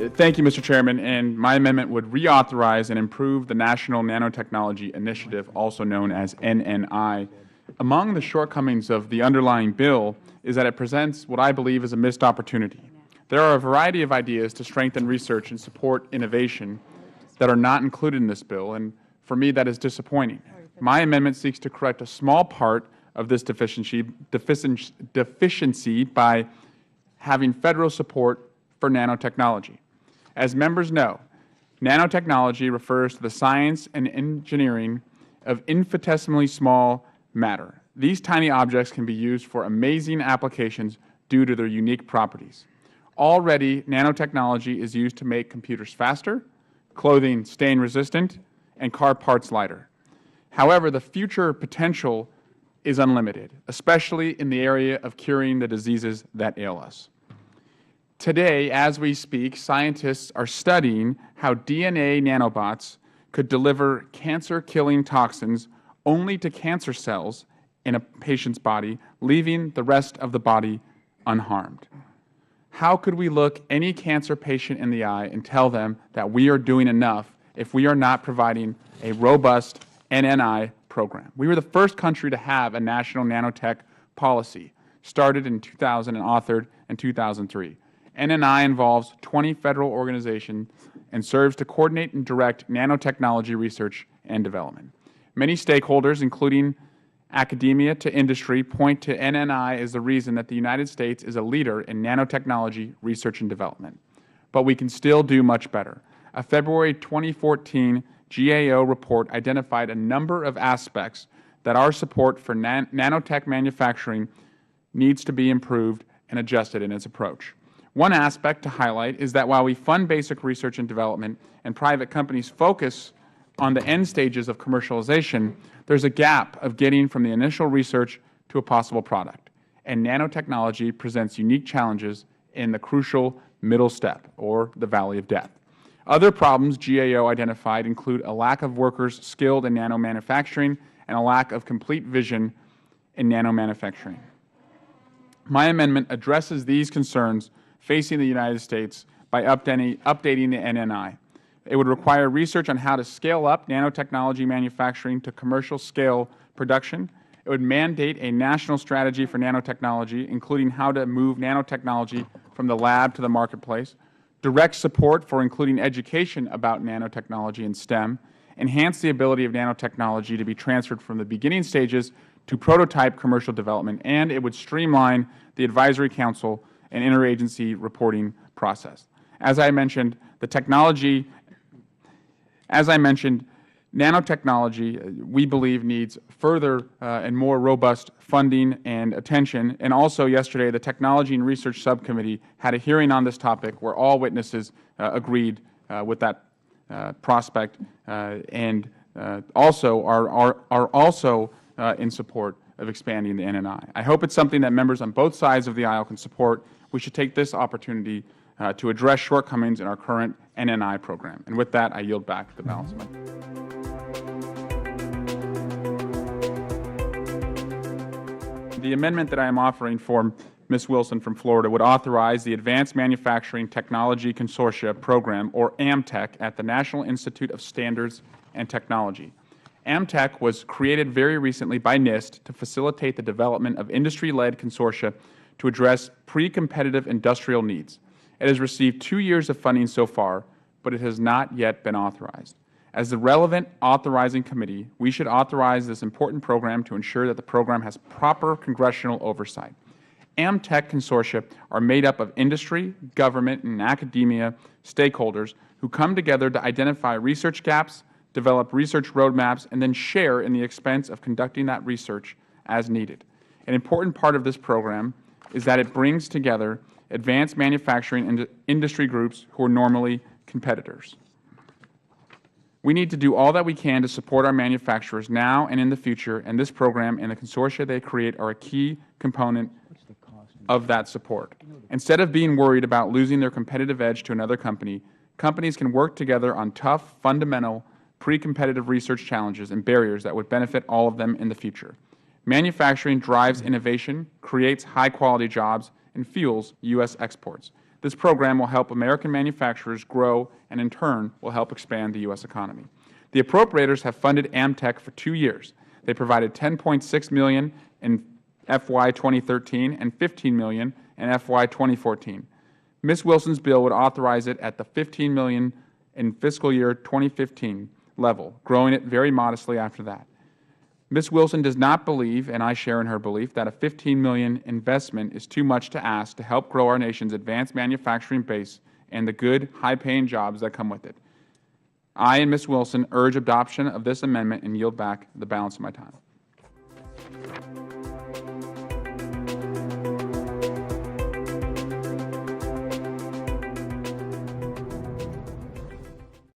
Thank you, Mr. Chairman. And my amendment would reauthorize and improve the National Nanotechnology Initiative, also known as NNI. Among the shortcomings of the underlying bill is that it presents what I believe is a missed opportunity. There are a variety of ideas to strengthen research and support innovation that are not included in this bill, and for me that is disappointing. My amendment seeks to correct a small part of this deficiency by having Federal support for nanotechnology. As members know, nanotechnology refers to the science and engineering of infinitesimally small matter. These tiny objects can be used for amazing applications due to their unique properties. Already, nanotechnology is used to make computers faster, clothing stain-resistant, and car parts lighter. However, the future potential is unlimited, especially in the area of curing the diseases that ail us. Today, as we speak, scientists are studying how DNA nanobots could deliver cancer-killing toxins only to cancer cells in a patient's body, leaving the rest of the body unharmed. How could we look any cancer patient in the eye and tell them that we are doing enough if we are not providing a robust NNI program? We were the first country to have a national nanotech policy, started in 2000 and authored in 2003. NNI involves 20 Federal organizations and serves to coordinate and direct nanotechnology research and development. Many stakeholders, including academia to industry, point to NNI as the reason that the United States is a leader in nanotechnology research and development. But we can still do much better. A February 2014 GAO report identified a number of aspects that our support for nanotech manufacturing needs to be improved and adjusted in its approach. One aspect to highlight is that while we fund basic research and development and private companies focus on the end stages of commercialization, there is a gap of getting from the initial research to a possible product, and nanotechnology presents unique challenges in the crucial middle step, or the valley of death. Other problems GAO identified include a lack of workers skilled in nanomanufacturing and a lack of complete vision in nanomanufacturing. My amendment addresses these concerns facing the United States by updating the NNI. It would require research on how to scale up nanotechnology manufacturing to commercial scale production. It would mandate a national strategy for nanotechnology, including how to move nanotechnology from the lab to the marketplace, direct support for including education about nanotechnology and STEM, enhance the ability of nanotechnology to be transferred from the beginning stages to prototype commercial development, and it would streamline the advisory council and interagency reporting process. As I mentioned, nanotechnology, we believe, needs further and more robust funding and attention. And also yesterday, the Technology and Research Subcommittee had a hearing on this topic where all witnesses agreed with that prospect and also are also in support of expanding the NNI. I hope it's something that members on both sides of the aisle can support. We should take this opportunity to address shortcomings in our current NNI program. And with that, I yield back the balance of my time. The amendment that I am offering for Ms. Wilson from Florida would authorize the Advanced Manufacturing Technology Consortia Program, or AMTEC, at the National Institute of Standards and Technology. AMTEC was created very recently by NIST to facilitate the development of industry-led consortia to address pre-competitive industrial needs. It has received 2 years of funding so far, but it has not yet been authorized. As the relevant authorizing committee, we should authorize this important program to ensure that the program has proper congressional oversight. AMTEC consortia are made up of industry, government, and academia stakeholders who come together to identify research gaps, develop research roadmaps, and then share in the expense of conducting that research as needed. An important part of this program is that it brings together advanced manufacturing and industry groups who are normally competitors. We need to do all that we can to support our manufacturers now and in the future, and this program and the consortia they create are a key component of that support. Instead of being worried about losing their competitive edge to another company, companies can work together on tough, fundamental, pre-competitive research challenges and barriers that would benefit all of them in the future. Manufacturing drives innovation, creates high-quality jobs, and fuels U.S. exports. This program will help American manufacturers grow and, in turn, will help expand the U.S. economy. The appropriators have funded AMTEC for 2 years. They provided $10.6 million in FY 2013 and $15 million in FY 2014. Ms. Wilson's bill would authorize it at the $15 million in fiscal year 2015 level, growing it very modestly after that. Ms. Wilson does not believe, and I share in her belief, that a $15 million investment is too much to ask to help grow our nation's advanced manufacturing base and the good, high-paying jobs that come with it. I and Ms. Wilson urge adoption of this amendment and yield back the balance of my time.